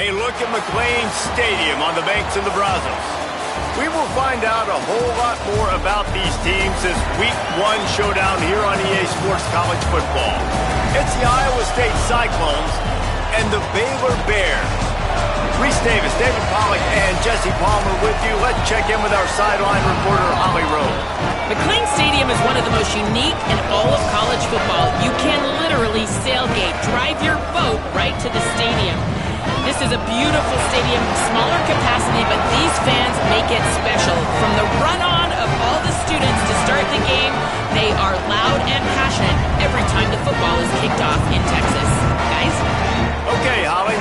A look at McLean Stadium on the banks of the Brazos. We will find out a whole lot more about these teams this Week 1 showdown here on EA Sports College Football. It's the Iowa State Cyclones and the Baylor Bears. Reese Davis, David Pollack, and Jesse Palmer with you. Let's check in with our sideline reporter, Holly Rowe. McLean Stadium is one of the most unique in all of college football. You can literally sailgate, drive your boat right to the stadium. This is a beautiful stadium, smaller capacity, but these fans make it special. From the run-on of all the students to start the game, they are loud and passionate every time the football is kicked off in Texas. Guys? Okay, Holly.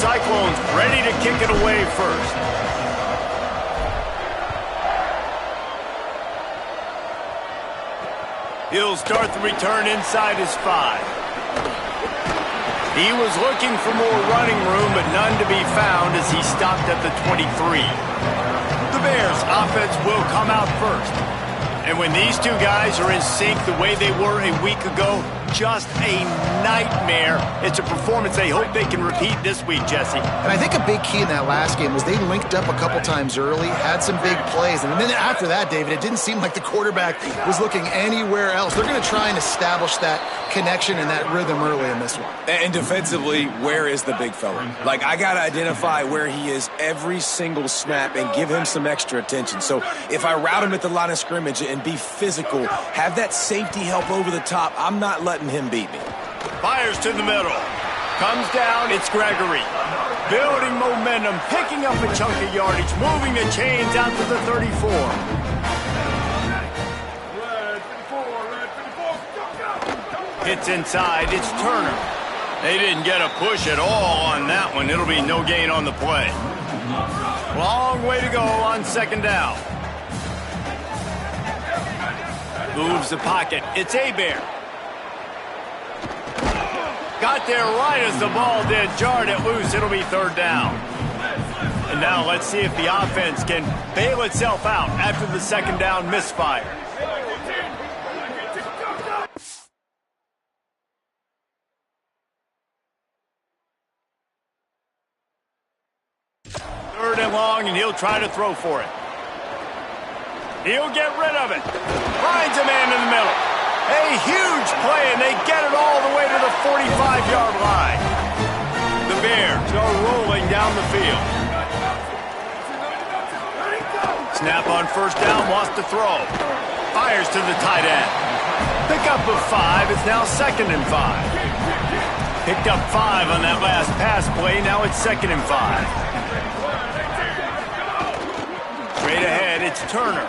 Cyclones ready to kick it away first. He'll start the return inside his 5. He was looking for more running room, but none to be found as he stopped at the 23. The Bears offense will come out first. And when these two guys are in sync the way they were a week ago, just a nightmare. It's a performance they hope they can repeat this week, Jesse. And I think a big key in that last game was they linked up a couple times early, had some big plays, and then after that, David, it didn't seem like the quarterback was looking anywhere else. They're going to try and establish that connection and that rhythm early in this one. And defensively, where is the big fella? Like, I got to identify where he is every single snap and give him some extra attention. So if I route him at the line of scrimmage and be physical, have that safety help over the top, I'm not letting him beat me. Fires to the middle. Comes down, it's Gregory. Building momentum, picking up a chunk of yardage, moving the chains out to the 34. Hits inside, it's Turner. They didn't get a push at all on that one. It'll be no gain on the play. Long way to go on second down. Moves the pocket, it's Hebert. Got there right as the ball did, jarred it loose. It'll be third down. And now let's see if the offense can bail itself out after the second down misfire. Third and long, and he'll try to throw for it. He'll get rid of it. Finds a man in the middle. A huge play, and they get it all the way to the 45-yard line. The Bears are rolling down the field. Snap on first down, wants to throw. Fires to the tight end. Pick up of 5, it's now 2nd and 5. Picked up 5 on that last pass play, now it's 2nd and 5. Straight ahead, it's Turner.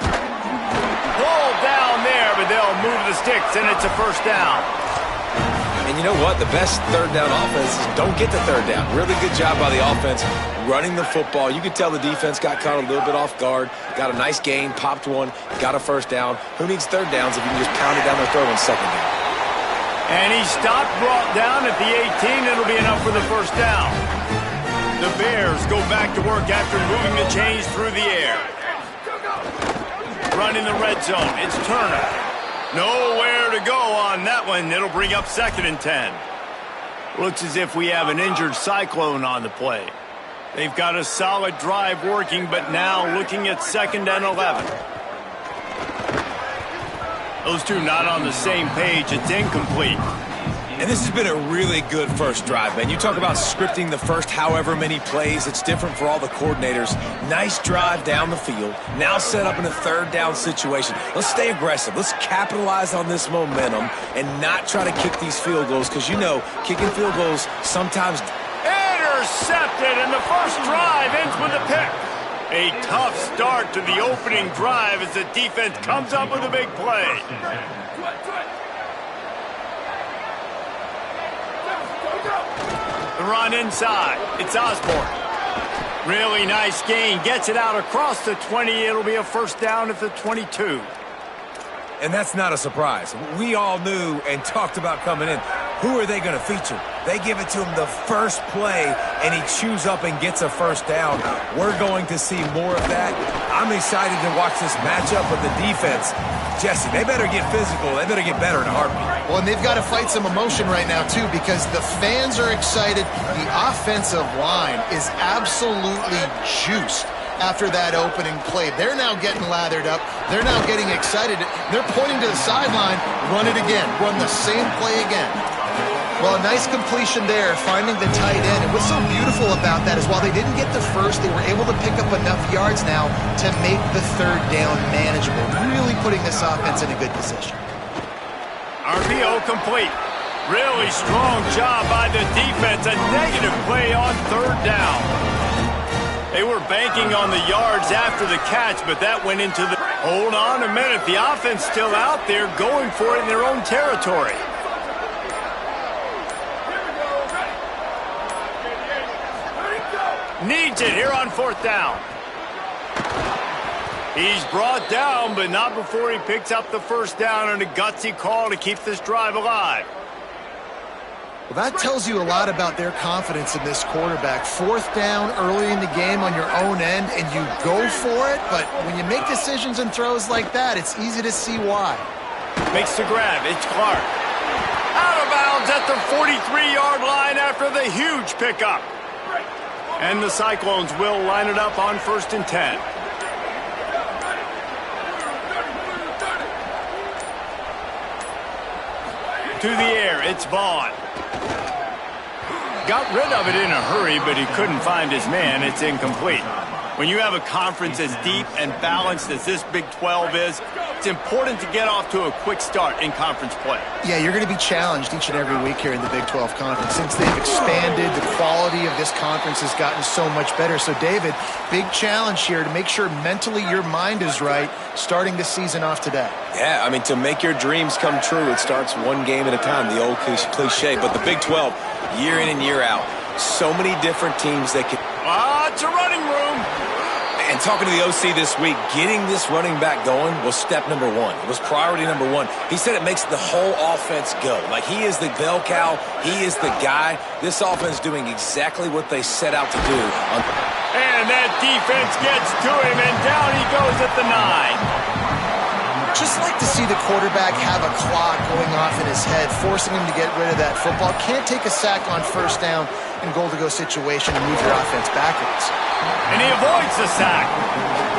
Pulled down there, but they'll move the sticks, and it's a first down. And you know what? The best third down offenses don't get the third down. Really good job by the offense running the football. You could tell the defense got caught a little bit off guard, got a nice gain, popped one, got a first down. Who needs third downs if you can just pound it down their throat on second down? And he stopped, brought down at the 18. It'll be enough for the first down. The Bears go back to work after moving the chains through the air. Running the red zone, it's Turner. Nowhere to go on that one. It'll bring up 2nd and 10. Looks as if we have an injured Cyclone on the play. They've got a solid drive working, but now looking at 2nd and 11. Those two not on the same page. It's incomplete. And this has been a really good first drive, man. You talk about scripting the first however many plays. It's different for all the coordinators. Nice drive down the field. Now set up in a third down situation. Let's stay aggressive. Let's capitalize on this momentum and not try to kick these field goals because, you know, kicking field goals sometimes... Intercepted, and the first drive ends with a pick. A tough start to the opening drive as the defense comes up with a big play. The run inside. It's Osborne. Really nice gain. Gets it out across the 20. It'll be a first down at the 22. And that's not a surprise. We all knew and talked about coming in. Who are they going to feature? They give it to him the first play, and he chews up and gets a first down. We're going to see more of that. I'm excited to watch this matchup with the defense. Jesse, they better get physical. They better get better in a heartbeat. Well, and they've got to fight some emotion right now, too, because the fans are excited. The offensive line is absolutely juiced after that opening play. They're now getting lathered up. They're now getting excited. They're pointing to the sideline. Run it again. Run the same play again. Well, a nice completion there, finding the tight end. And what's so beautiful about that is while they didn't get the first, they were able to pick up enough yards now to make the third down manageable, really putting this offense in a good position. RPO complete. Really strong job by the defense. A negative play on third down. They were banking on the yards after the catch, but that went into the... Hold on a minute. The offense still out there going for it in their own territory. Needs it here on fourth down. He's brought down, but not before he picks up the first down and a gutsy call to keep this drive alive. Well, that tells you a lot about their confidence in this quarterback. Fourth down early in the game on your own end, and you go for it, but when you make decisions and throws like that, it's easy to see why. Makes the grab. It's Clark. Out of bounds at the 43-yard line after the huge pickup. And the Cyclones will line it up on 1st and 10. To the air, it's Vaughn. Got rid of it in a hurry, but he couldn't find his man. It's incomplete. When you have a conference as deep and balanced as this Big 12 is, it's important to get off to a quick start in conference play. Yeah, you're going to be challenged each and every week here in the Big 12 Conference. Since they've expanded, the quality of this conference has gotten so much better. So, David, big challenge here to make sure mentally your mind is right starting the season off today. Yeah, I mean, to make your dreams come true, it starts one game at a time, the old cliche. But the Big 12, year in and year out, so many different teams that can... It's a running room. And talking to the OC this week, getting this running back going was step number one. It was priority number one. He said it makes the whole offense go. Like, he is the bell cow. He is the guy. This offense doing exactly what they set out to do. And that defense gets to him, and down he goes at the 9. Just like to see the quarterback have a clock going off in his head, forcing him to get rid of that football. Can't take a sack on first down in goal-to-go situation and move your offense backwards. And he avoids the sack.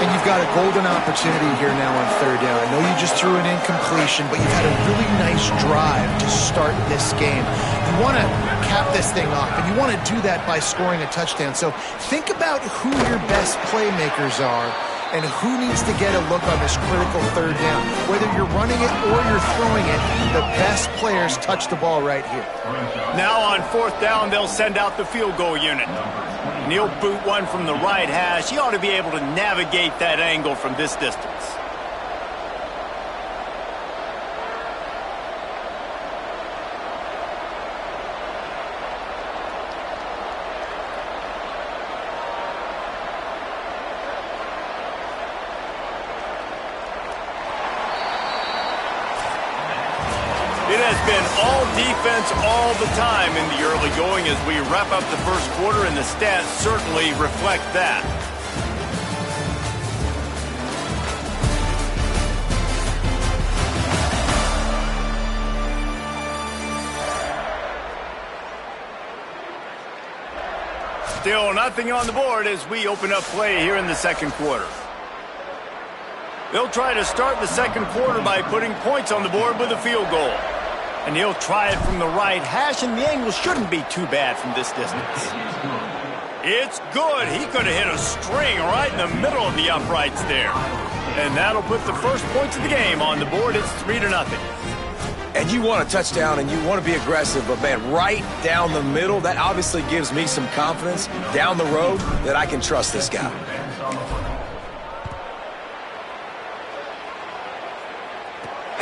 And you've got a golden opportunity here now on third down. I know you just threw an incompletion, but you've had a really nice drive to start this game. You want to cap this thing off, and you want to do that by scoring a touchdown. So think about who your best playmakers are and who needs to get a look on this critical third down. Whether you're running it or you're throwing it, the best players touch the ball right here. Now on fourth down, they'll send out the field goal unit. And he'll boot one from the right hash. He ought to be able to navigate that angle from this distance. It has been all defense all the time in the early going as we wrap up the first quarter, and the stats certainly reflect that. Still nothing on the board as we open up play here in the second quarter. They'll try to start the second quarter by putting points on the board with a field goal. And he'll try it from the right hash, and the angle shouldn't be too bad from this distance. It's good. He could have hit a string right in the middle of the uprights there. And that'll put the first points of the game on the board. It's 3-0. And you want a touchdown, and you want to be aggressive, but, man, right down the middle, that obviously gives me some confidence down the road that I can trust this guy.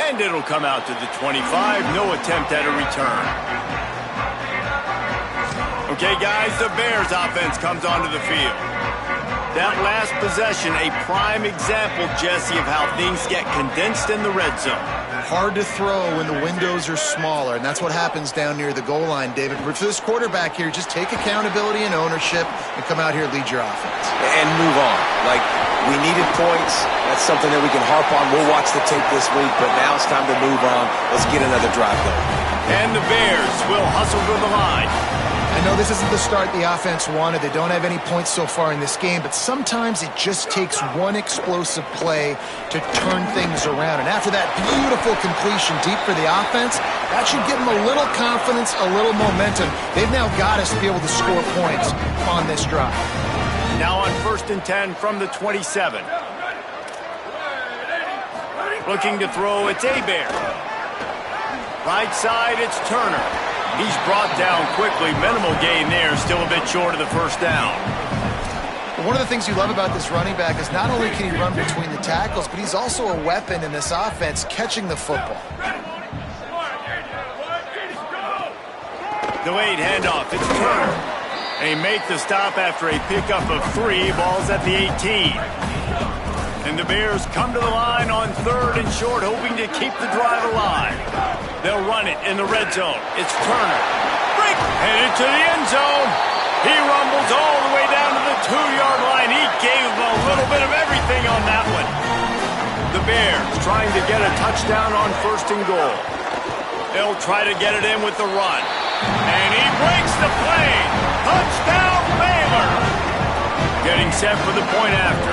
And it'll come out to the 25. No attempt at a return. Okay, guys, the Bears offense comes onto the field. That last possession, a prime example, Jesse, of how things get condensed in the red zone. Hard to throw when the windows are smaller, and that's what happens down near the goal line, David. But for this quarterback here, just take accountability and ownership and come out here and lead your offense. And move on. Like, we needed points. That's something that we can harp on. We'll watch the tape this week, but now it's time to move on. Let's get another drive going. And the Bears will hustle to the line. I know this isn't the start the offense wanted. They don't have any points so far in this game, but sometimes it just takes one explosive play to turn things around. And after that beautiful completion deep for the offense, that should give them a little confidence, a little momentum. They've now got us to be able to score points on this drive. Now on 1st and 10 from the 27. Looking to throw, it's Hebert. Right side, it's Turner. He's brought down quickly. Minimal gain there. Still a bit short of the first down. One of the things you love about this running back is not only can he run between the tackles, but he's also a weapon in this offense catching the football. Delayed handoff. It's Turner. And he makes the stop after a pickup of 3. Ball's at the 18. And the Bears come to the line on 3rd and short, hoping to keep the drive alive. They'll run it in the red zone. It's Turner. Headed to the end zone. He rumbles all the way down to the 2-yard line. He gave him a little bit of everything on that one. The Bears trying to get a touchdown on 1st and goal. They'll try to get it in with the run. And he breaks the play. Touchdown, Baylor. Getting set for the point after.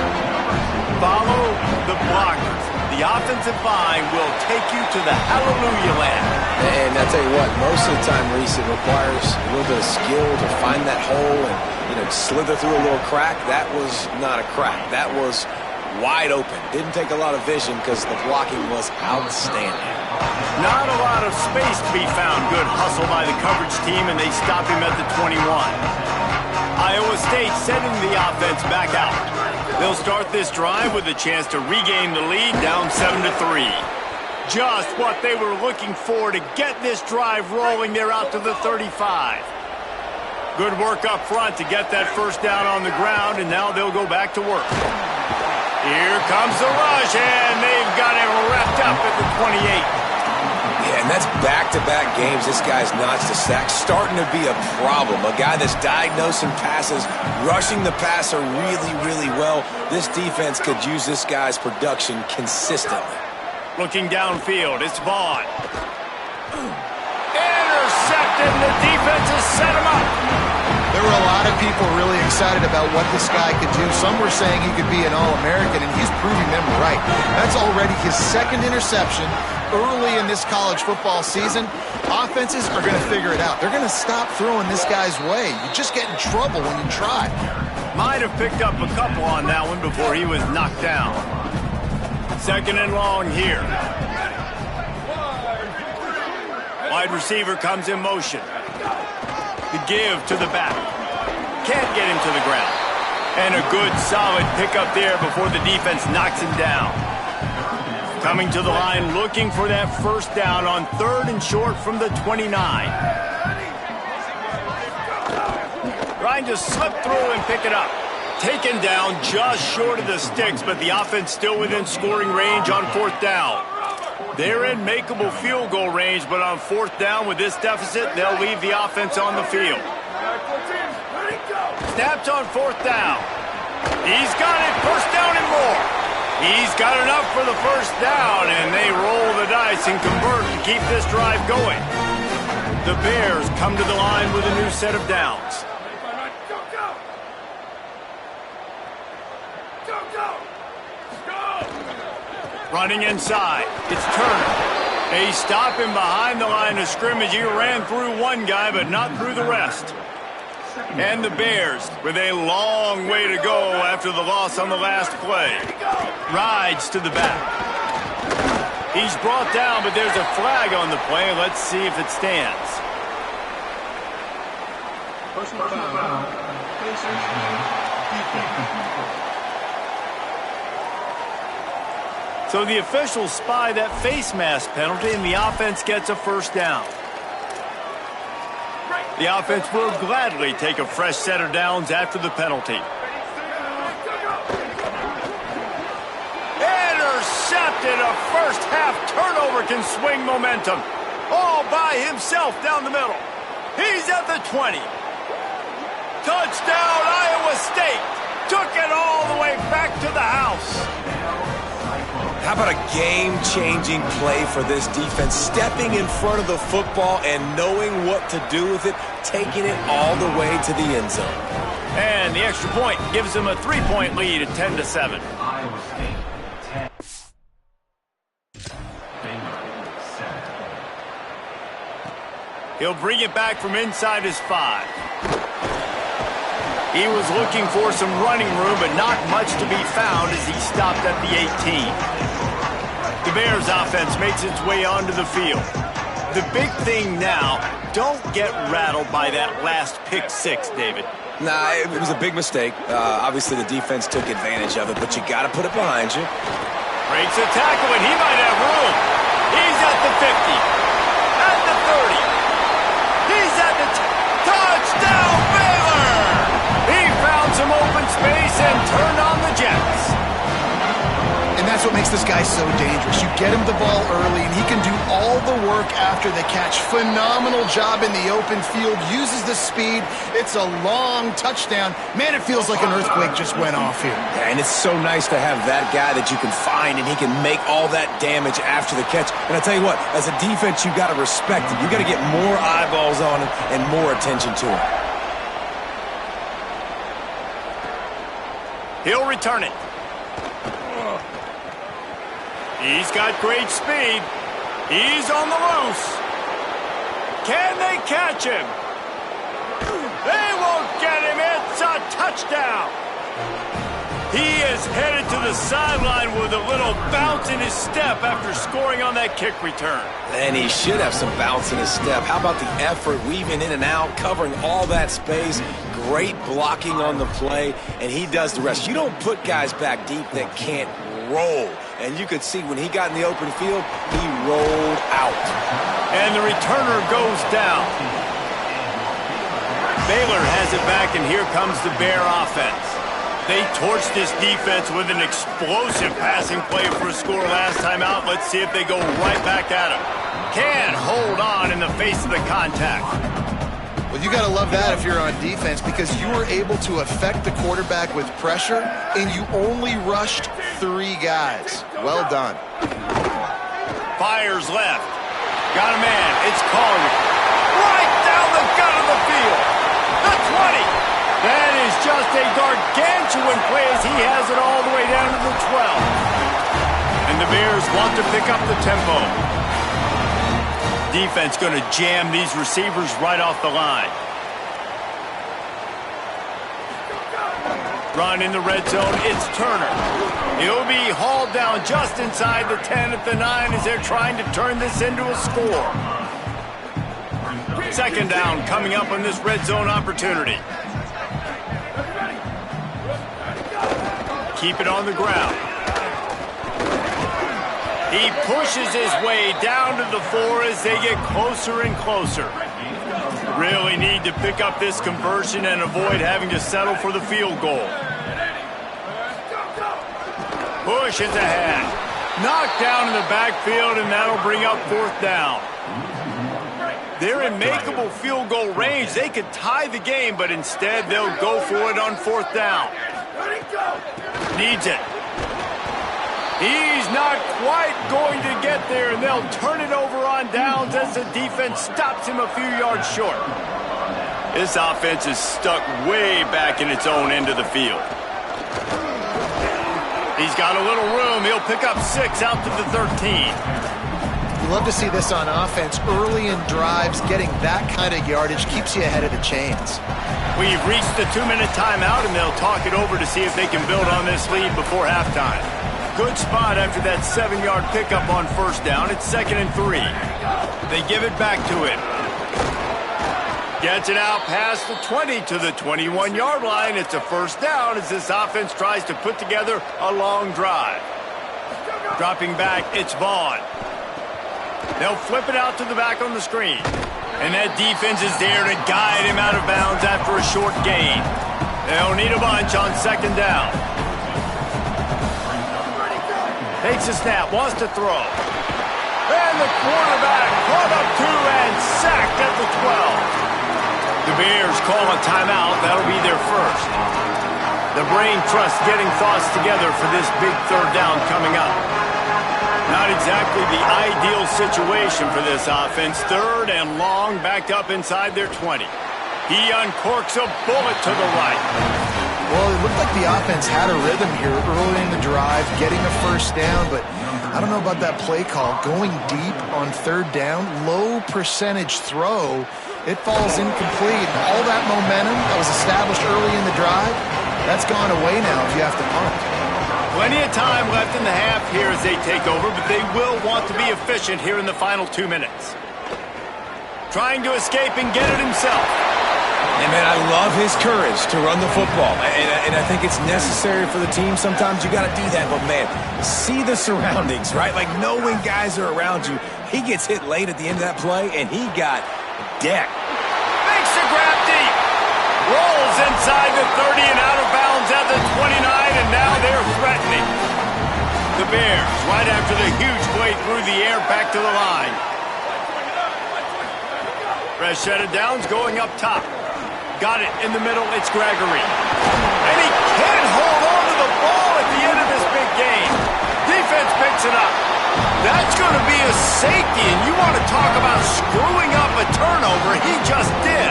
Follow the blockers. The offensive line will take you to the hallelujah land. And I tell you what, most of the time, Reese, it requires a little bit of skill to find that hole and, slither through a little crack. That was not a crack. That was wide open. Didn't take a lot of vision because the blocking was outstanding. Not a lot of space to be found. Good hustle by the coverage team, and they stop him at the 21. Iowa State sending the offense back out. They'll start this drive with a chance to regain the lead, down 7-3. Just what they were looking for to get this drive rolling. They're out to the 35. Good work up front to get that first down on the ground, and now they'll go back to work. Here comes the rush, and they've got it wrapped up at the 28. Yeah, and that's back-to-back games. This guy's notched a sack, starting to be a problem. A guy that's diagnosing passes, rushing the passer really, really well. This defense could use this guy's production consistently. Looking downfield, it's Vaughn. Intercepted, the defense has set him up. There were a lot of people really excited about what this guy could do. Some were saying he could be an All-American, and he's proving them right. That's already his 2nd interception early in this college football season. Offenses are going to figure it out. They're going to stop throwing this guy's way. You just get in trouble when you try. Might have picked up a couple on that one before he was knocked down. 2nd and long here. Wide receiver comes in motion. The give to the back. Can't get him to the ground. And a good, solid pickup there before the defense knocks him down. Coming to the line, looking for that first down on 3rd and short from the 29. Trying to slip through and pick it up. Taken down just short of the sticks, but the offense still within scoring range on 4th down. They're in makeable field goal range, but on 4th down with this deficit, they'll leave the offense on the field. Snaps on 4th down. He's got it, 1st down and more. He's got enough for the 1st down, and they roll the dice and convert to keep this drive going. The Bears come to the line with a new set of downs. Running inside, it's Turner. They stop him behind the line of scrimmage. He ran through one guy, but not through the rest. And the Bears, with a long way to go after the loss on the last play, rides to the back. He's brought down, but there's a flag on the play. Let's see if it stands. Personal foul. So the officials spy that face mask penalty, and the offense gets a 1st down. The offense will gladly take a fresh set of downs after the penalty. Intercepted. A first-half turnover can swing momentum. All by himself down the middle. He's at the 20. Touchdown, Iowa State. Took it all the way back to the house. How about a game-changing play for this defense? Stepping in front of the football and knowing what to do with it, taking it all the way to the end zone. And the extra point gives them a 3-point lead at 10-7. Iowa State 10. Baylor 7. He'll bring it back from inside his 5. He was looking for some running room, but not much to be found as he stopped at the 18. The Bears offense makes its way onto the field. The big thing now, don't get rattled by that last pick 6, David. Nah, it was a big mistake. Obviously, the defense took advantage of it, but you got to put it behind you. Breaks a tackle, and he might have room. He's at the 50. At the 30. He's at the touchdown, Baylor! He found some open space and turned on the Jets. And that's what makes this guy so dangerous. You get him the ball early, and he can do all the work after the catch. Phenomenal job in the open field. Uses the speed. It's a long touchdown. Man, it feels like an earthquake just went off here. Yeah, and it's so nice to have that guy that you can find, and he can make all that damage after the catch. And I tell you what, as a defense, you got to respect him. You got to get more eyeballs on him and more attention to him. He'll return it. He's got great speed. He's on the loose. Can they catch him? They won't get him. It's a touchdown. He is headed to the sideline with a little bounce in his step after scoring on that kick return. And he should have some bounce in his step. How about the effort, weaving in and out, covering all that space, great blocking on the play, and he does the rest. You don't put guys back deep that can't roll. And you could see when he got in the open field, he rolled out. And the returner goes down. Baylor has it back, and here comes the Bear offense. They torched this defense with an explosive passing play for a score last time out. Let's see if they go right back at him. Can hold on in the face of the contact. Well, you got to love that if you're on defense, because you were able to affect the quarterback with pressure, and you only rushed 3 guys. Well done. Fires left. Got a man. It's Collier. Right down the gut of the field. The 20. That is just a gargantuan play as he has it all the way down to the 12. And the Bears want to pick up the tempo. Defense going to jam these receivers right off the line. Run in the red zone. It's Turner. He'll be hauled down just inside the 10 at the 9 as they're trying to turn this into a score. Second down coming up on this red zone opportunity. Keep it on the ground. He pushes his way down to the 4 as they get closer and closer. Really need to pick up this conversion and avoid having to settle for the field goal. Pushes ahead. Knocked down in the backfield, and that'll bring up 4th down. They're in makeable field goal range. They could tie the game, but instead they'll go for it on 4th down. Needs it. He's not quite going to get there, and they'll turn it over on downs as the defense stops him a few yards short. This offense is stuck way back in its own end of the field. He's got a little room. He'll pick up 6 out to the 13. You love to see this on offense. Early in drives, getting that kind of yardage keeps you ahead of the chains. We've reached the 2-minute timeout, and they'll talk it over to see if they can build on this lead before halftime. Good spot after that 7-yard pickup on 1st down. It's 2nd and 3. They give it back to him. Gets it out past the 20 to the 21-yard line. It's a 1st down as this offense tries to put together a long drive. Dropping back, it's Vaughn. They'll flip it out to the back on the screen. And that defense is there to guide him out of bounds after a short gain. They'll need a bunch on second down. Takes a snap, wants to throw. And the quarterback caught up to and sacked at the 12. The Bears call a timeout. That'll be their first. The brain trust getting thoughts together for this big third down coming up. Not exactly the ideal situation for this offense. Third and long, backed up inside their 20. He uncorks a bullet to the right. Well, it looked like the offense had a rhythm here early in the drive, getting a first down, but I don't know about that play call. Going deep on third down, low percentage throw, it falls incomplete. All that momentum that was established early in the drive, that's gone away now if you have to punt. Plenty of time left in the half here as they take over, but they will want to be efficient here in the final 2 minutes. Trying to escape and get it himself. And, man, I love his courage to run the football. And I think it's necessary for the team. Sometimes you got to do that. But, man, see the surroundings, right? Like, knowing guys are around you. He gets hit late at the end of that play, and he got decked. Makes the grab deep. Rolls inside the 30 and out of bounds at the 29, and now they're threatening. The Bears, right after the huge play through the air, back to the line. Fresh set of downs going up top. Got it in the middle, it's Gregory. And he can't hold on to the ball at the end of this big game. Defense picks it up. That's going to be a safety, and you want to talk about screwing up a turnover. He just did.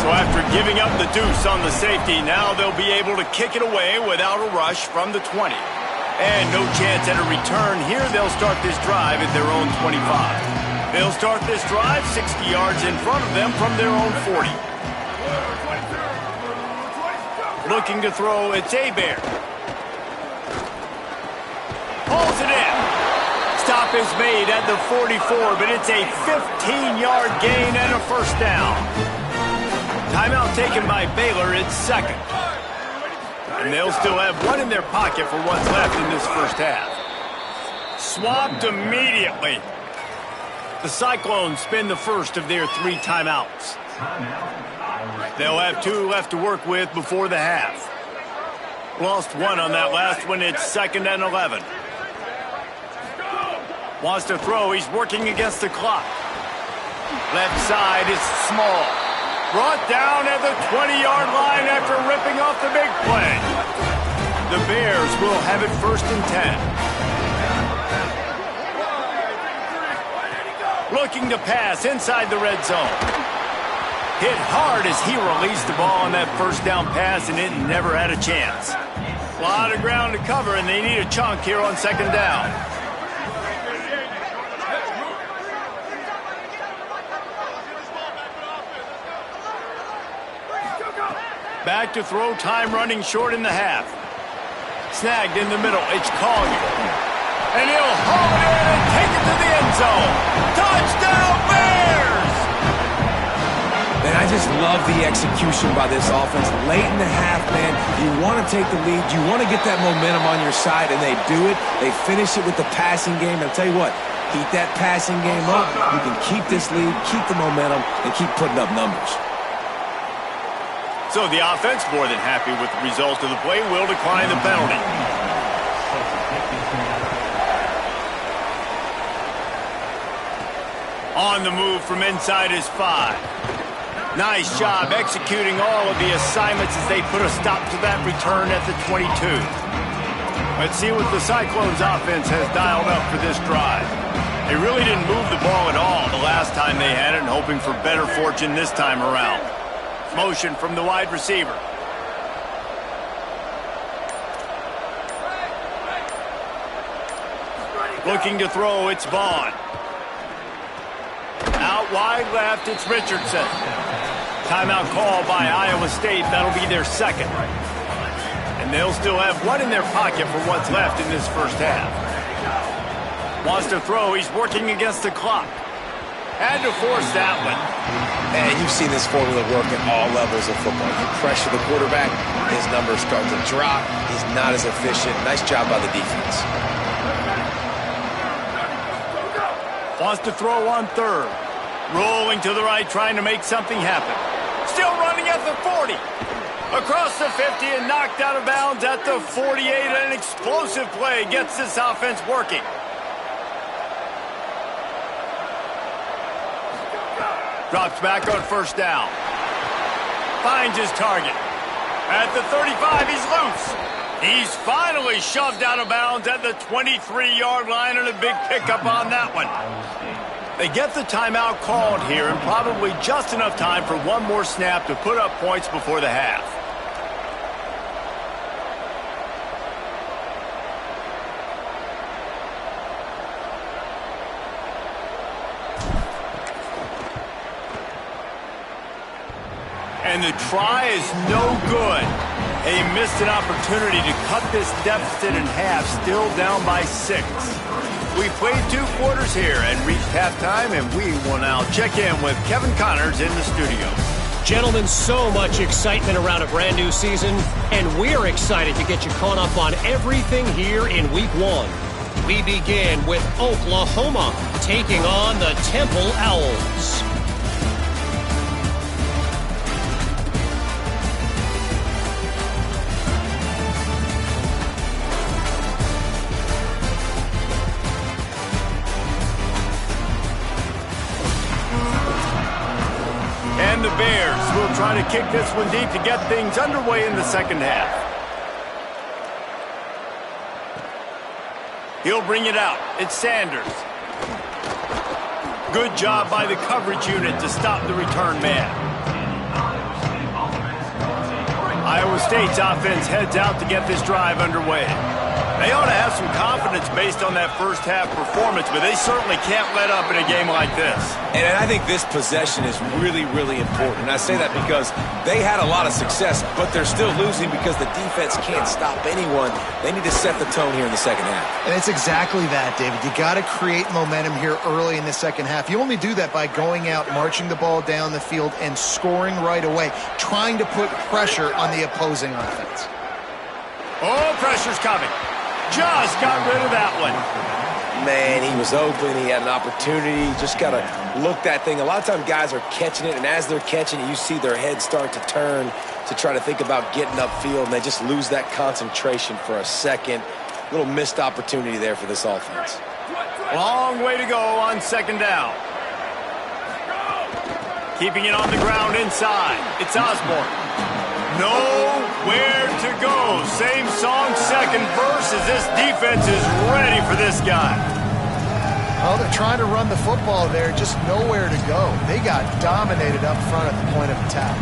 So after giving up the deuce on the safety, now they'll be able to kick it away without a rush from the 20. And no chance at a return here. They'll start this drive at their own 25. They'll start this drive 60 yards in front of them from their own 40. Looking to throw, it's Hebert. Pulls it in. Stop is made at the 44, but it's a 15-yard gain and a first down. Timeout taken by Baylor, it's second. And they'll still have one in their pocket for what's left in this first half. Swapped immediately. The Cyclones spend the first of their 3 timeouts. They'll have 2 left to work with before the half. Lost 1 on that last one. It's 2nd and 11. Wants to throw. He's working against the clock. Left side is Small. Brought down at the 20-yard line after ripping off the big play. The Bears will have it 1st and 10. Looking to pass inside the red zone. Hit hard as he released the ball on that first down pass, and it never had a chance. A lot of ground to cover, and they need a chunk here on second down. Back to throw, time running short in the half. Snagged in the middle, it's Collier. And he'll haul it in and take it to the end zone. Touchdown, Bears! And I just love the execution by this offense. Late in the half, man, you want to take the lead. You want to get that momentum on your side, and they do it. They finish it with the passing game. I'll tell you what, keep that passing game up. You can keep this lead, keep the momentum, and keep putting up numbers. So the offense, more than happy with the result of the play, will decline the penalty. On the move from inside is 5. Nice job executing all of the assignments as they put a stop to that return at the 22. Let's see what the Cyclones offense has dialed up for this drive. They really didn't move the ball at all the last time they had it, and hoping for better fortune this time around. Motion from the wide receiver. Looking to throw, it's Vaughn. Out wide left, it's Richardson. Timeout call by Iowa State. That'll be their second. And they'll still have 1 in their pocket for what's left in this first half. Wants to throw, he's working against the clock. Had to force that one. And you've seen this formula work at all levels of football. You pressure the quarterback, his numbers start to drop. He's not as efficient. Nice job by the defense. Wants to throw on third. Rolling to the right, trying to make something happen. Still running at the 40. Across the 50 and knocked out of bounds at the 48. An explosive play gets this offense working. Drops back on first down. Finds his target. At the 35, he's loose. He's finally shoved out of bounds at the 23-yard line, and a big pickup on that one. They get the timeout called here, and probably just enough time for one more snap to put up points before the half. And the try is no good. They missed an opportunity to cut this deficit in half, still down by 6. We played 2 quarters here and reached halftime, and we will now check in with Kevin Connors in the studio. Gentlemen, so much excitement around a brand new season, and we're excited to get you caught up on everything here in Week 1. We begin with Oklahoma taking on the Temple Owls. And the Bears will try to kick this one deep to get things underway in the second half. He'll bring it out. It's Sanders. Good job by the coverage unit to stop the return man. Iowa State's offense heads out to get this drive underway. They ought to have some confidence based on that first half performance, but they certainly can't let up in a game like this. And I think this possession is really, really important. And I say that because they had a lot of success, but they're still losing because the defense can't stop anyone. They need to set the tone here in the second half. And it's exactly that, David. You got to create momentum here early in the second half. You only do that by going out, marching the ball down the field, and scoring right away, trying to put pressure on the opposing offense. Oh, pressure's coming. Just got rid of that one. Man, he was open. He had an opportunity. Just got to look that thing. A lot of times guys are catching it, and as they're catching it, you see their heads start to turn to try to think about getting upfield, and they just lose that concentration for a second. Little missed opportunity there for this offense. Long way to go on second down. Keeping it on the ground inside. It's Osborne. Nowhere to go. Same song, second verse, as this defense is ready for this guy. Well, they're trying to run the football there, just nowhere to go. They got dominated up front at the point of attack.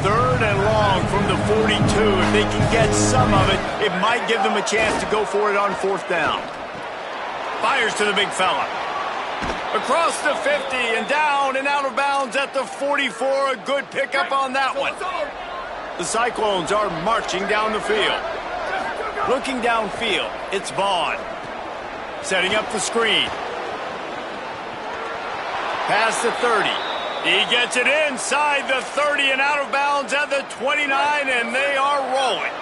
Third and long from the 42. If they can get some of it, it might give them a chance to go for it on fourth down. Fires to the big fella. Across the 50 and down and out of bounds at the 44. A good pickup on that one. The Cyclones are marching down the field. Looking downfield, it's Vaughn. Setting up the screen. Past the 30. He gets it inside the 30 and out of bounds at the 29, and they are rolling.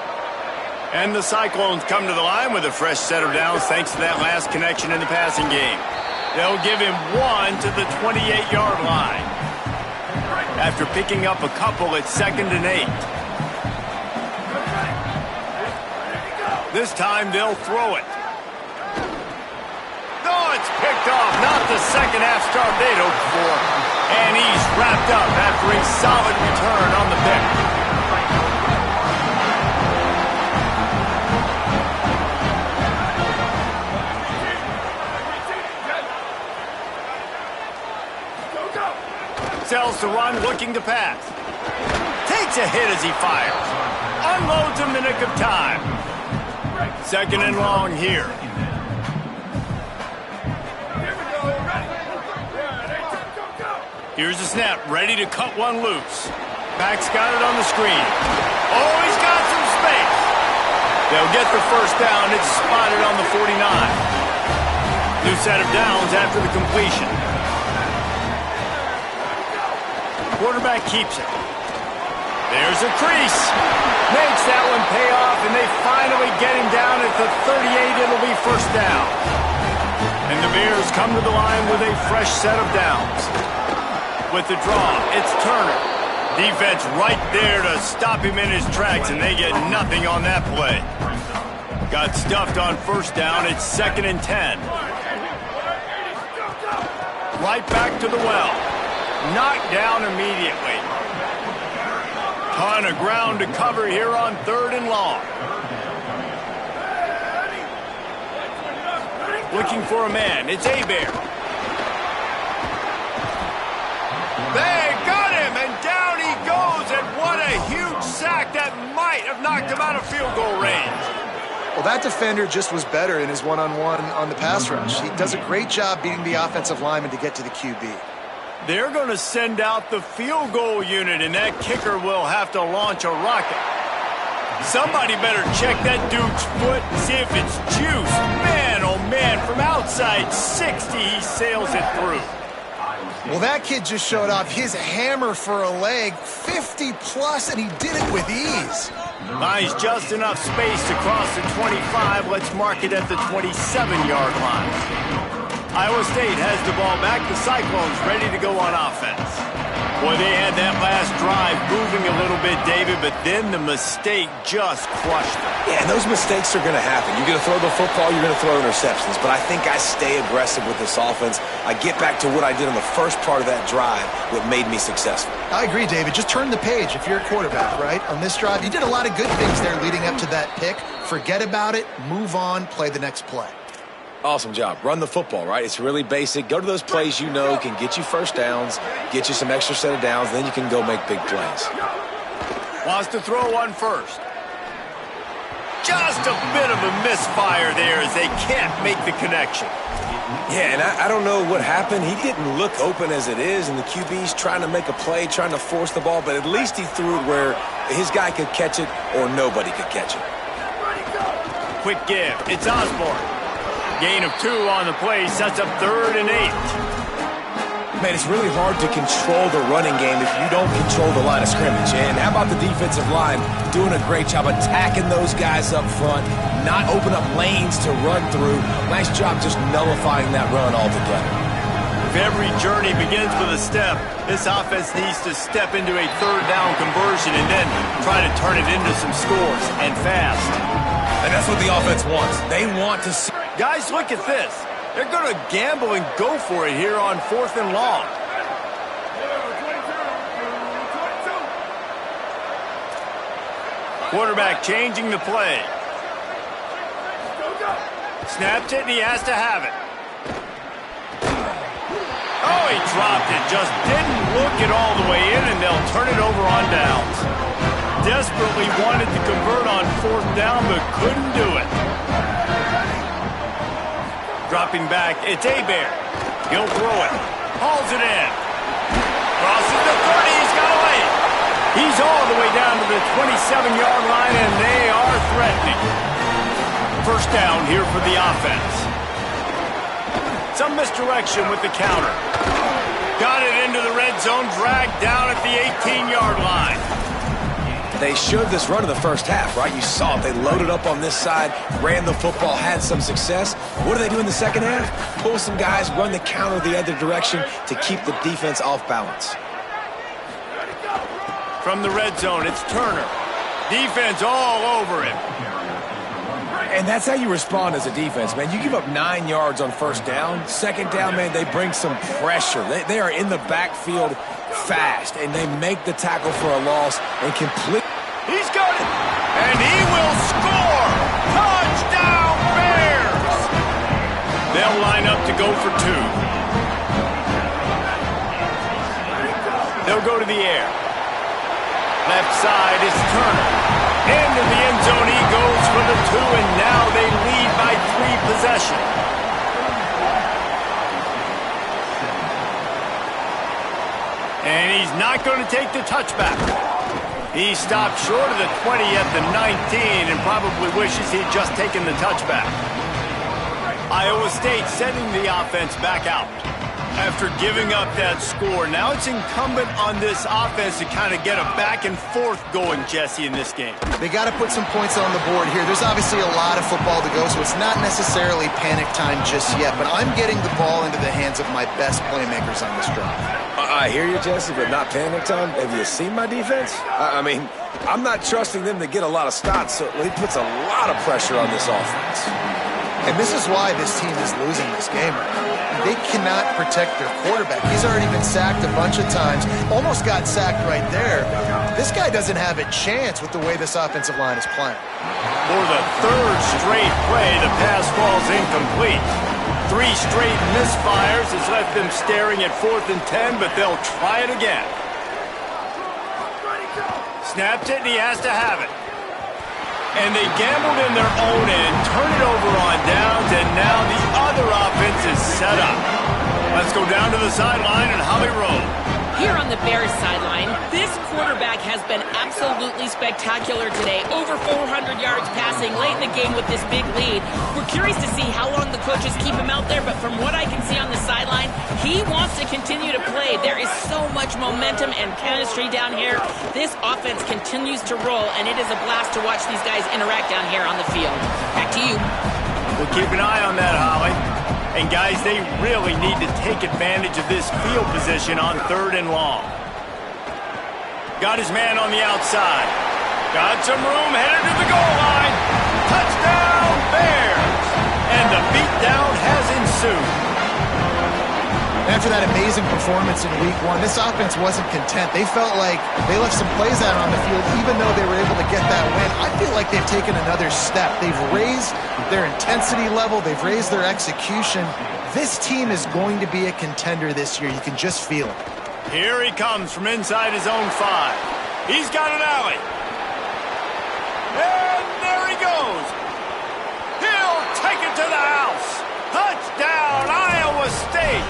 And the Cyclones come to the line with a fresh set of downs thanks to that last connection in the passing game. They'll give him one to the 28-yard line. After picking up a couple, it's 2nd and 8. This time they'll throw it. Oh, it's picked off. Not the second half start they'd hoped for. And he's wrapped up after a solid return on the pick. Sells to run, looking to pass. Takes a hit as he fires. Unloads in the nick of time. 2nd and long here. Here's the snap, ready to cut one loose. Back's got it on the screen. Oh, he's got some space. They'll get the first down. It's spotted on the 49. New set of downs after the completion. Quarterback keeps it. There's a crease. Makes that one pay off, and they finally get him down at the 38. It'll be first down. And the Bears come to the line with a fresh set of downs. With the draw, it's Turner. Defense right there to stop him in his tracks, and they get nothing on that play. Got stuffed on first down. It's 2nd and 10. Right back to the well. Knocked down immediately. Ton of ground to cover here on 3rd and long. Looking for a man. It's Hebert. They got him, and down he goes, and what a huge sack that might have knocked him out of field goal range. Well, that defender just was better in his one-on-one on the pass rush. He does a great job beating the offensive lineman to get to the QB. They're going to send out the field goal unit, and that kicker will have to launch a rocket. Somebody better check that dude's foot and see if it's juice. Man, oh man, from outside 60, he sails it through. Well, that kid just showed off his hammer for a leg, 50-plus, and he did it with ease. Nice, just enough space to cross the 25. Let's mark it at the 27-yard line. Iowa State has the ball back. The Cyclones ready to go on offense. Boy, they had that last drive moving a little bit, David, but then the mistake just crushed them. Yeah, and those mistakes are going to happen. You're going to throw the football, you're going to throw interceptions. But I think I stay aggressive with this offense. I get back to what I did in the first part of that drive, what made me successful. I agree, David. Just turn the page if you're a quarterback, right? On this drive, you did a lot of good things there leading up to that pick. Forget about it, move on, play the next play. Awesome job. Run the football, right? It's really basic. Go to those plays you know can get you first downs, get you some extra set of downs, then you can go make big plays. Wants to throw one first. Just a bit of a misfire there as they can't make the connection. Yeah, and I don't know what happened. He didn't look open as it is, and the QB's trying to make a play, trying to force the ball, but at least he threw it where his guy could catch it or nobody could catch it. Quick give. It's Osborne. Gain of 2 on the play, sets up 3rd and 8. Man, it's really hard to control the running game if you don't control the line of scrimmage. And how about the defensive line doing a great job attacking those guys up front, not open up lanes to run through. Nice job just nullifying that run altogether. If every journey begins with a step, this offense needs to step into a 3rd down conversion and then try to turn it into some scores, and fast. And that's what the offense wants. They want to see. Guys, look at this. They're going to gamble and go for it here on 4th and long. Quarterback changing the play. Snaps it, and he has to have it. Oh, he dropped it. Just didn't look it all the way in, and they'll turn it over on downs. Desperately wanted to convert on 4th down, but couldn't do it. Dropping back, it's Hebert. He'll throw it. Hauls it in. Crosses the 30. He's got away. He's all the way down to the 27-yard line, and they are threatening. First down here for the offense. Some misdirection with the counter. Got it into the red zone, dragged down at the 18-yard line. They showed this run in the first half, right? You saw it. They loaded up on this side, ran the football, had some success. What do they do in the second half? Pull some guys, run the counter the other direction to keep the defense off balance. From the red zone, it's Turner. Defense all over him. And that's how you respond as a defense, man. You give up 9 yards on first down. Second down, man, they bring some pressure. They are in the backfield fast, and they make the tackle for a loss and complete. He's got it, and he will score. Touchdown, Bears! They'll line up to go for 2. They'll go to the air. Left side is Turner. Into the end zone he goes for the 2, and now they lead by 3 possessions. And he's not going to take the touchback. He stopped short of the 20 at the 19 and probably wishes he'd just taken the touchback. Iowa State sending the offense back out. After giving up that score, now it's incumbent on this offense to kind of get a back and forth going, Jesse, in this game. They got to put some points on the board here. There's obviously a lot of football to go, so it's not necessarily panic time just yet, but I'm getting the ball into the hands of my best playmakers on this drive. I hear you, Jesse, but not panic time. Have you seen my defense? I mean, I'm not trusting them to get a lot of stops, so it puts a lot of pressure on this offense. And this is why this team is losing this game right now. They cannot protect their quarterback. He's already been sacked a bunch of times, almost got sacked right there. This guy doesn't have a chance with the way this offensive line is playing. For the third straight play, the pass falls incomplete. 3 straight misfires has left them staring at 4th and 10, but they'll try it again. Snapped it, and he has to have it. And they gambled in their own end, turn it over on downs, and now the other offense is set up. Let's go down to the sideline and Holly Rowe. Here on the Bears sideline, this quarterback has been absolutely spectacular today. Over 400 yards passing late in the game with this big lead. We're curious to see how long the coaches keep him out there, but from what I can see on the sideline, he wants to continue to play. There is so much momentum and chemistry down here. This offense continues to roll, and it is a blast to watch these guys interact down here on the field. Back to you. We'll keep an eye on that, Holly. And, guys, they really need to take advantage of this field position on 3rd and long. Got his man on the outside. Got some room, headed to the goal line. Touchdown, Bears! And the beatdown has ensued. After that amazing performance in Week 1, this offense wasn't content. They felt like they left some plays out on the field, even though they were able to get that win. I feel like they've taken another step. They've raised their intensity level. They've raised their execution. This team is going to be a contender this year. You can just feel it. Here he comes from inside his own 5. He's got an alley. And there he goes. He'll take it to the house. Touchdown, Iowa State.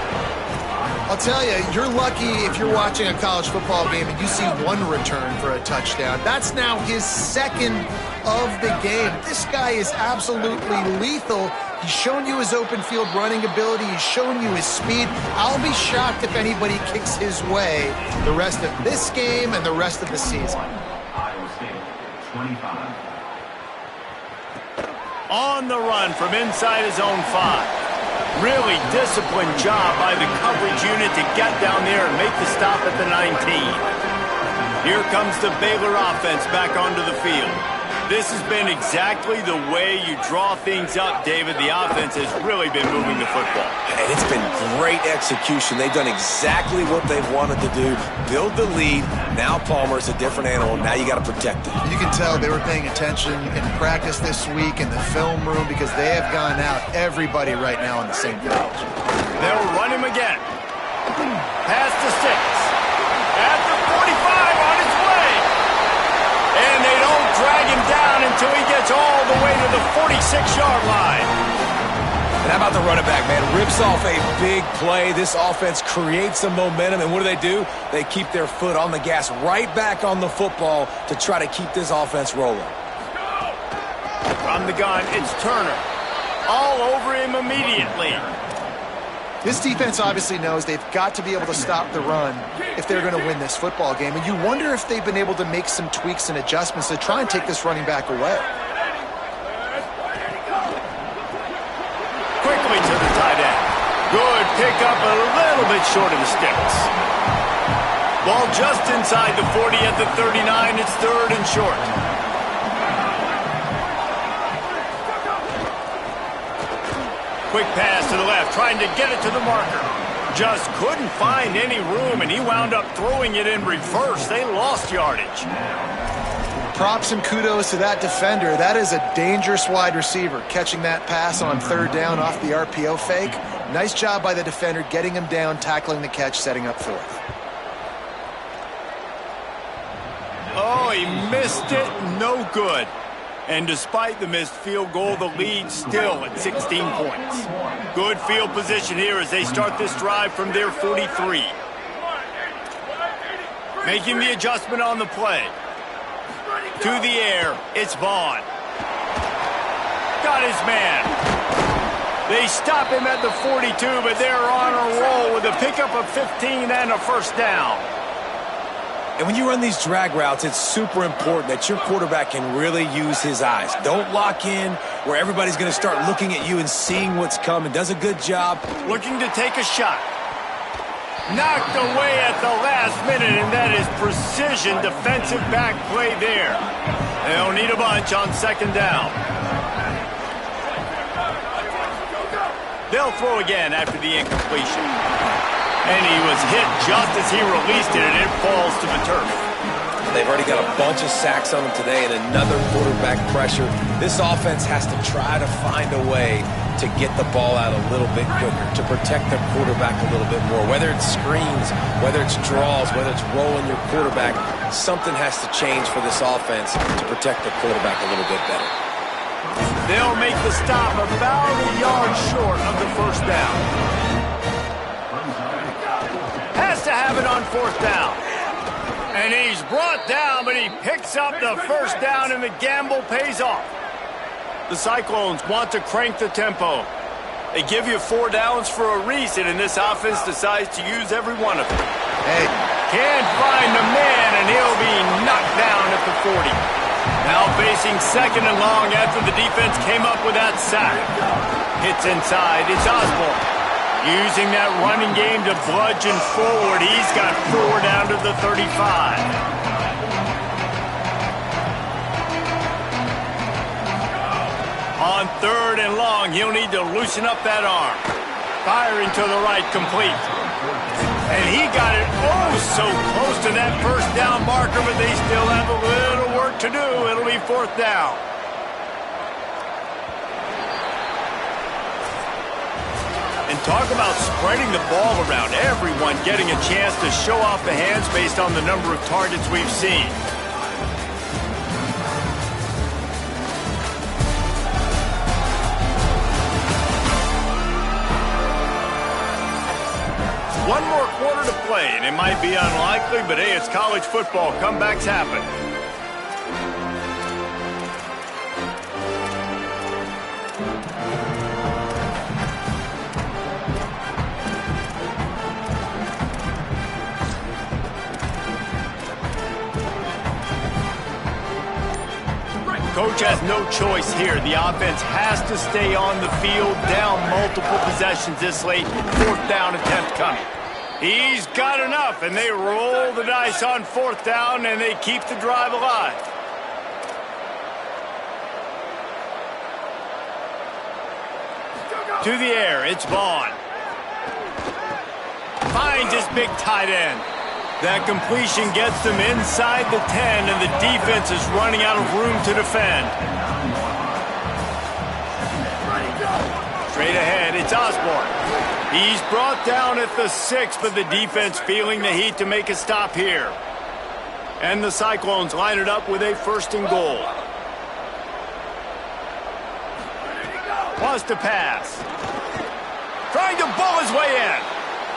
I'll tell you, you're lucky if you're watching a college football game and you see one return for a touchdown. That's now his 2nd of the game. This guy is absolutely lethal. He's shown you his open field running ability. He's shown you his speed. I'll be shocked if anybody kicks his way the rest of this game and the rest of the season. Iowa State, 25. On the run from inside his own 5. Really disciplined job by the coverage unit to get down there and make the stop at the 19. Here comes the Baylor offense back onto the field. This has been exactly the way you draw things up, David. The offense has really been moving the football. And it's been great execution. They've done exactly what they've wanted to do. Build the lead. Now Palmer's a different animal. Now you got to protect it. You can tell they were paying attention in practice this week in the film room because they have gone out, everybody right now on the same page. They'll run him again. Pass to 6. At the 45 on his way. And they don't drag him down until he gets all the way to the 46-yard line. And how about the running back, man? Rips off a big play. This offense creates some momentum, and what do? They keep their foot on the gas right back on the football to try to keep this offense rolling. From the gun, it's Turner. All over him immediately. This defense obviously knows they've got to be able to stop the run if they're going to win this football game. And you wonder if they've been able to make some tweaks and adjustments to try and take this running back away. Quickly to the tight end. Good pickup, a little bit short of the sticks. Ball just inside the 40 at the 39. It's 3rd and short. Quick pass to the left, trying to get it to the marker. Just couldn't find any room, and he wound up throwing it in reverse. They lost yardage. Props and kudos to that defender. That is a dangerous wide receiver, catching that pass on 3rd down off the RPO fake. Nice job by the defender, getting him down, tackling the catch, setting up 4th. Oh, he missed it. No good. And despite the missed field goal, the lead still at 16 points. Good field position here as they start this drive from their 43. Making the adjustment on the play. To the air, it's Vaughn. Got his man. They stop him at the 42, but they're on a roll with a pickup of 15 and a first down. And when you run these drag routes, it's super important that your quarterback can really use his eyes. Don't lock in where everybody's going to start looking at you and seeing what's coming. Does a good job. Looking to take a shot. Knocked away at the last minute, and that is precision defensive back play there. They'll need a bunch on second down. They'll throw again after the incompletion. And he was hit just as he released it, and it falls to the turf. They've already got a bunch of sacks on them today and another quarterback pressure. This offense has to try to find a way to get the ball out a little bit quicker, to protect their quarterback a little bit more. Whether it's screens, whether it's draws, whether it's rolling your quarterback, something has to change for this offense to protect the quarterback a little bit better. They'll make the stop about a yard short of the first down. Has to have it on fourth down. And he's brought down, but he picks up the first down, and the gamble pays off. The Cyclones want to crank the tempo. They give you 4 downs for a reason, and this offense decides to use every one of them. Hey. Can't find the man, and he'll be knocked down at the 40. Now facing second and long after the defense came up with that sack. Hits inside. It's Osborne. Using that running game to bludgeon forward. He's got 4 down to the 35. On third and long, he'll need to loosen up that arm. Firing to the right, complete. And he got it so close to that first down marker, but they still have a little work to do. It'll be fourth down. And talk about spreading the ball around. Everyone getting a chance to show off the hands based on the number of targets we've seen. One more quarter to play, and it might be unlikely, but hey, it's college football. Comebacks happen. Coach has no choice here. The offense has to stay on the field, down multiple possessions this late. Fourth down attempt coming. He's got enough, and they roll the dice on fourth down, and they keep the drive alive. To the air, it's Vaughn. Finds his big tight end. That completion gets them inside the 10, and the defense is running out of room to defend. Straight ahead, it's Osborne. He's brought down at the 6, but the defense feeling the heat to make a stop here. And the Cyclones line it up with a first and goal. Wants to pass. Trying to bull his way in.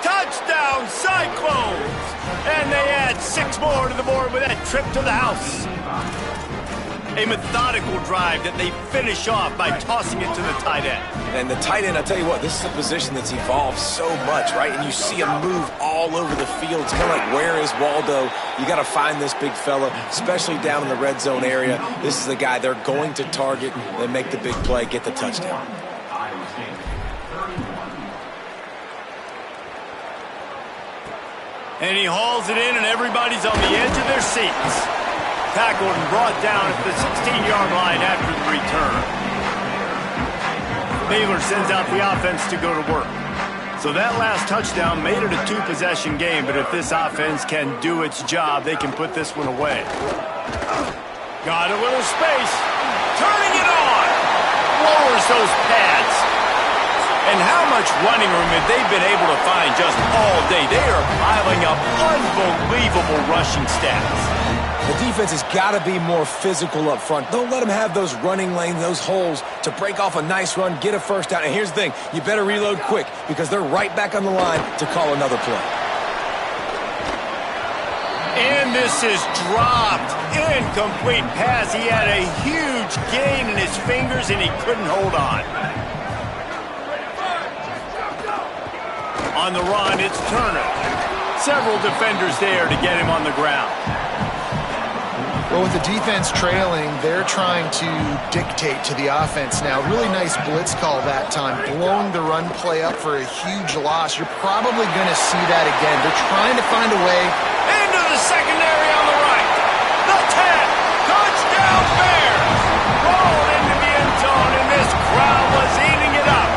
Touchdown, Cyclones! And they add 6 more to the board with that trip to the house. A methodical drive that they finish off by tossing it to the tight end. And the tight end, I'll tell you what, this is a position that's evolved so much, right? And you see him move all over the field. It's kind of like, where is Waldo? You got to find this big fella, especially down in the red zone area. This is the guy they're going to target. They make the big play, get the touchdown. And he hauls it in, and everybody's on the edge of their seats. Tackled and brought down at the 16-yard line after the return. Baylor sends out the offense to go to work. So that last touchdown made it a 2-possession game, but if this offense can do its job, they can put this one away. Got a little space. Turning it on. Lowers those pads. And how much running room have they been able to find just all day? They are piling up unbelievable rushing stats. The defense has got to be more physical up front. Don't let them have those running lanes, those holes to break off a nice run, get a first down. And here's the thing, you better reload quick because they're right back on the line to call another play. And this is dropped. Incomplete pass. He had a huge gain in his fingers, and he couldn't hold on. On the run, it's Turner. Several defenders there to get him on the ground. Well, with the defense trailing, they're trying to dictate to the offense now. Really nice blitz call that time, blowing the run play up for a huge loss. You're probably going to see that again. They're trying to find a way. Into the secondary on the right. The 10. Touchdown Bears. Rolled into the end zone, and this crowd was eating it up.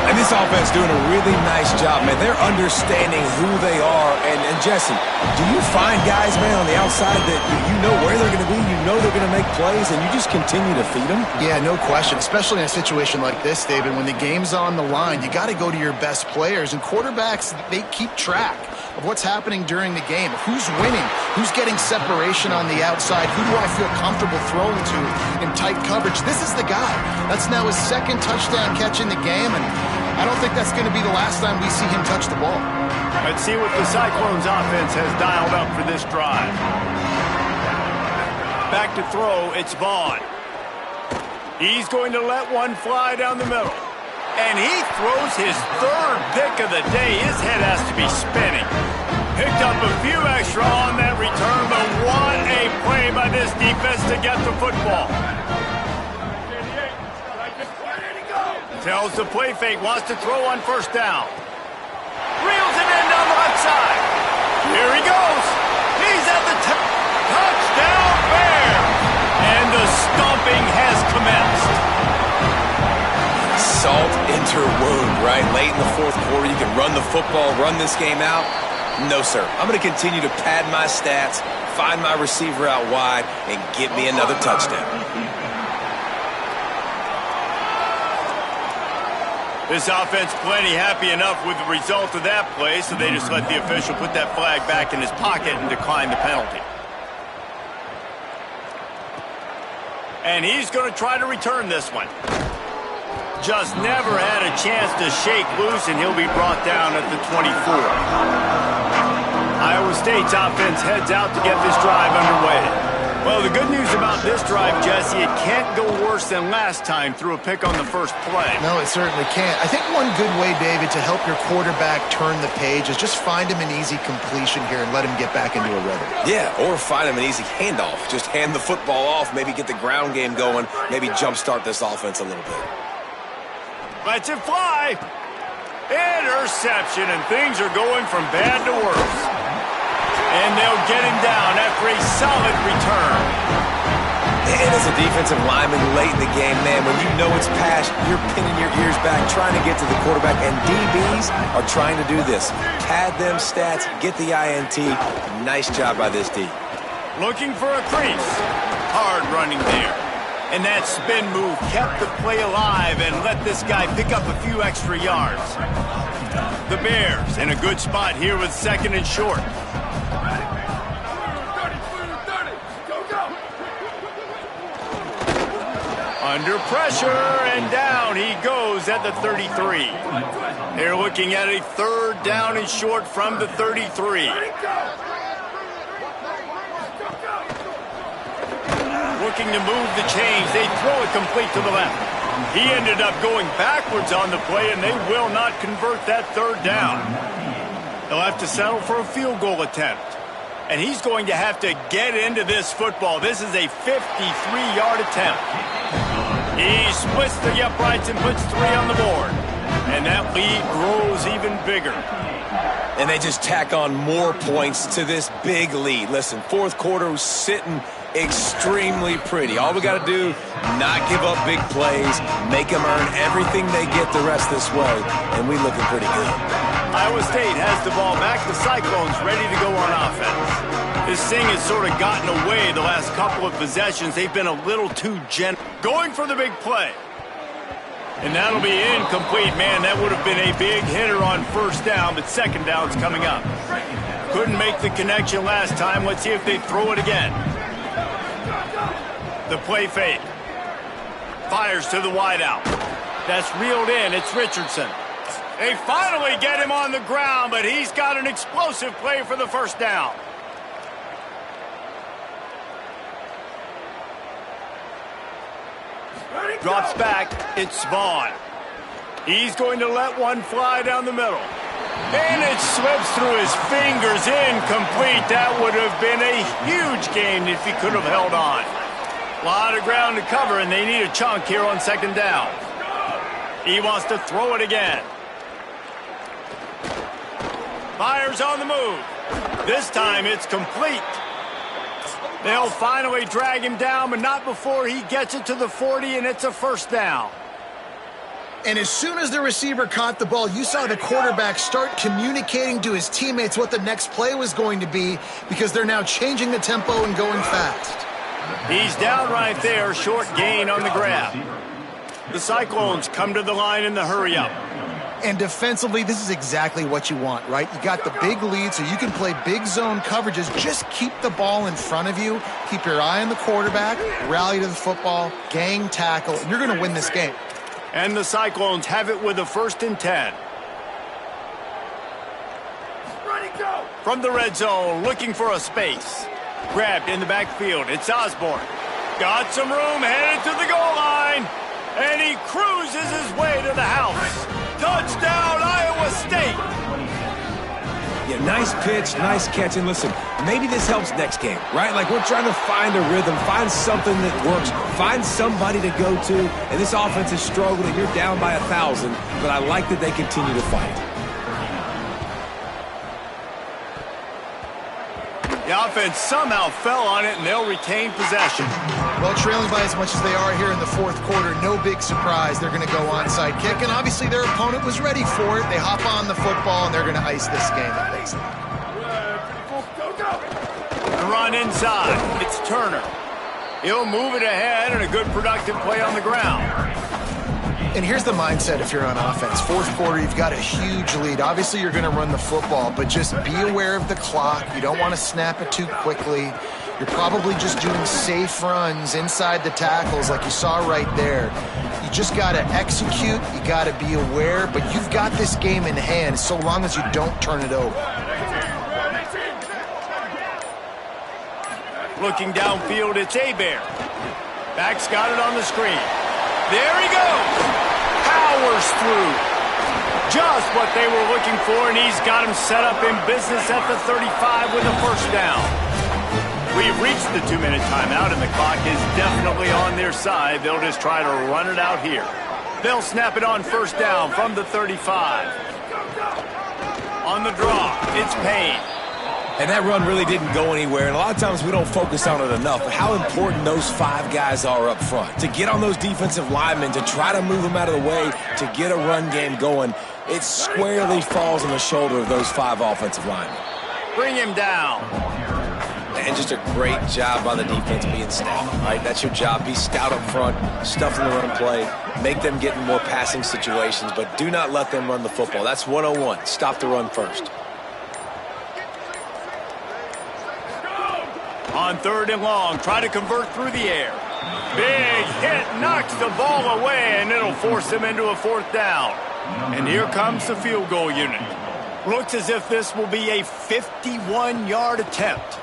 And this offense doing a really nice job, man. They're understanding who they are. And Jesse, do you find guys, man, on the outside that you know where they're going to be, you know they're going to make plays, and you just continue to feed them? Yeah, no question, especially in a situation like this, David. When the game's on the line, you got to go to your best players. And quarterbacks, they keep track of what's happening during the game. Who's winning? Who's getting separation on the outside? Who do I feel comfortable throwing to in tight coverage? This is the guy. That's now his second touchdown catch in the game, and I don't think that's going to be the last time we see him touch the ball. Let's see what the Cyclones offense has dialed up for this drive. Back to throw, it's Vaughn. He's going to let one fly down the middle. And he throws his third pick of the day. His head has to be spinning. Picked up a few extra on that return, but what a play by this defense to get the football. Tells the play fake, wants to throw on first down. Reels it in down the left side. Here he goes. He's at the touchdown Bears. And the stomping has commenced. Salt into wound, right? Late in the fourth quarter, you can run the football, run this game out. No, sir. I'm going to continue to pad my stats, find my receiver out wide, and get me another touchdown. This offense plenty happy enough with the result of that play, so they just let the official put that flag back in his pocket and decline the penalty. And he's going to try to return this one. Just never had a chance to shake loose, and he'll be brought down at the 24. Iowa State's offense heads out to get this drive underway. Well, the good news about this drive, Jesse, it can't go worse than last time through a pick on the first play. No, it certainly can't. I think one good way, David, to help your quarterback turn the page is just find him an easy completion here and let him get back into a rhythm. Yeah, or find him an easy handoff. Just hand the football off, maybe get the ground game going, maybe jumpstart this offense a little bit. Lets it fly. Interception, and things are going from bad to worse. And they'll get him down after a solid return. And as a defensive lineman late in the game, man, when you know it's pass, you're pinning your ears back, trying to get to the quarterback, and DBs are trying to do this. Pad them stats, get the INT. Nice job by this D. Looking for a crease. Hard running there. And that spin move kept the play alive and let this guy pick up a few extra yards. The Bears in a good spot here with second and short. Under pressure, and down he goes at the 33. They're looking at a third down and short from the 33. Looking to move the chains. They throw it complete to the left. He ended up going backwards on the play, and they will not convert that third down. They'll have to settle for a field goal attempt. And he's going to have to get into this football. This is a 53-yard attempt. He splits the uprights and puts 3 on the board. And that lead grows even bigger. And they just tack on more points to this big lead. Listen, fourth quarter was sitting extremely pretty. All we got to do, not give up big plays, make them earn everything they get the rest this way, and we looking pretty good. Iowa State has the ball back. The Cyclones ready to go on offense. This thing has sort of gotten away the last couple of possessions. They've been a little too gentle. Going for the big play. And that'll be incomplete. Man, that would have been a big hitter on first down, but second down's coming up. Couldn't make the connection last time. Let's see if they throw it again. The play fake. Fires to the wideout. That's reeled in. It's Richardson. They finally get him on the ground, but he's got an explosive play for the first down. Drops back. It's Vaughn. He's going to let one fly down the middle. And it slips through his fingers, incomplete. That would have been a huge gain if he could have held on. A lot of ground to cover, and they need a chunk here on second down. He wants to throw it again. Fires on the move. This time it's complete. They'll finally drag him down, but not before he gets it to the 40, and it's a first down. And as soon as the receiver caught the ball, you saw the quarterback start communicating to his teammates what the next play was going to be, because they're now changing the tempo and going fast. He's down right there, short gain on the grab. The Cyclones come to the line in the hurry-up. And defensively, this is exactly what you want, right? You got the big lead, so you can play big zone coverages. Just keep the ball in front of you. Keep your eye on the quarterback, rally to the football, gang tackle, and you're going to win this game. And the Cyclones have it with a 1st and 10. Ready, go! From the red zone, looking for a space. Grabbed in the backfield. It's Osborne. Got some room, headed to the goal line. And he cruises his way to the house. Touchdown, Iowa State! Yeah, nice pitch, nice catch. And listen, maybe this helps next game, right? Like, we're trying to find a rhythm, find something that works, find somebody to go to. And this offense has struggled, and you're down by 1,000. But I like that they continue to fight. The offense somehow fell on it, and they'll retain possession. Well, trailing by as much as they are here in the 4th quarter, no big surprise. They're going to go onside kick, and obviously their opponent was ready for it. They hop on the football, and they're going to ice this game, it looks like. The run inside. It's Turner. He'll move it ahead, and a good productive play on the ground. And here's the mindset if you're on offense. 4th quarter, you've got a huge lead. Obviously, you're going to run the football, but just be aware of the clock. You don't want to snap it too quickly. You're probably just doing safe runs inside the tackles like you saw right there. You just got to execute. You got to be aware, but you've got this game in hand so long as you don't turn it over. Looking downfield, it's Hebert. Back's got it on the screen. There he goes. Powers through. Just what they were looking for, and he's got him set up in business at the 35 with a first down. We've reached the 2-minute timeout, and the clock is definitely on their side. They'll just try to run it out here. They'll snap it on first down from the 35. On the draw, it's Payne. And that run really didn't go anywhere, and a lot of times we don't focus on it enough, but how important those 5 guys are up front. To get on those defensive linemen, to try to move them out of the way, to get a run game going, it squarely falls on the shoulder of those 5 offensive linemen. Bring him down. And just a great job by the defense being stout, right? That's your job. Be stout up front, stuff in the run play, make them get in more passing situations, but do not let them run the football. That's 101. Stop the run first. On 3rd and long, try to convert through the air. Big hit, knocks the ball away, and it'll force them into a 4th down. And here comes the field goal unit. Looks as if this will be a 51-yard attempt.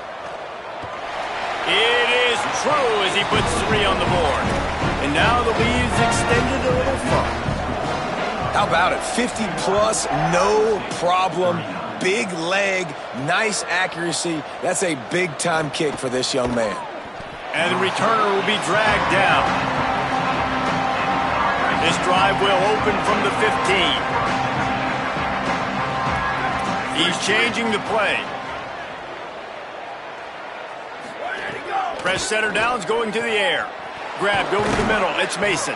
It is true as he puts 3 on the board. And now the lead is extended a little further. How about it? 50-plus, no problem. Big leg, nice accuracy. That's a big-time kick for this young man. And the returner will be dragged down. This drive will open from the 15. He's changing the play. Press center downs going to the air. Grabbed over the middle. It's Mason.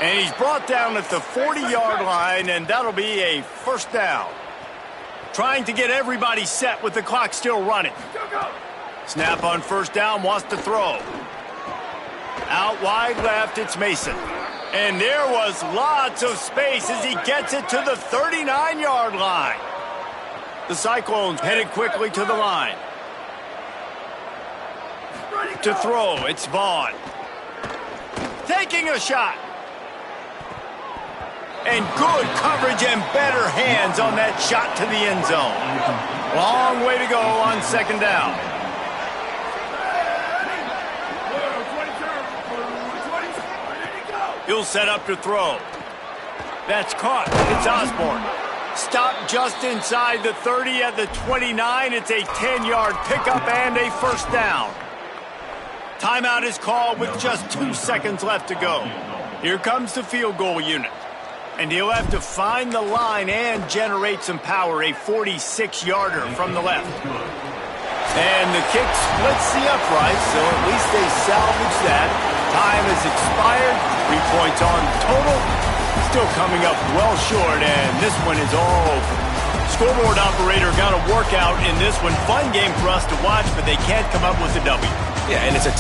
And he's brought down at the 40-yard line, and that'll be a first down. Trying to get everybody set with the clock still running. Snap on first down, wants to throw. Out wide left, it's Mason. And there was lots of space as he gets it to the 39-yard line. The Cyclones headed quickly to the line. To throw, it's Vaughn. Taking a shot. And good coverage and better hands on that shot to the end zone. Long way to go on second down. He'll set up to throw. That's caught. It's Osborne. Stop just inside the 30 at the 29. It's a 10-yard pickup and a first down. Timeout is called with just 2 seconds left to go. Here comes the field goal unit. And he'll have to find the line and generate some power, a 46-yarder from the left. And the kick splits the upright, so at least they salvage that. Time has expired. 3 points on total. Still coming up well short, and this one is all over. Scoreboard operator got a workout in this one. Fun game for us to watch, but they can't come up with a W. Yeah, and it's a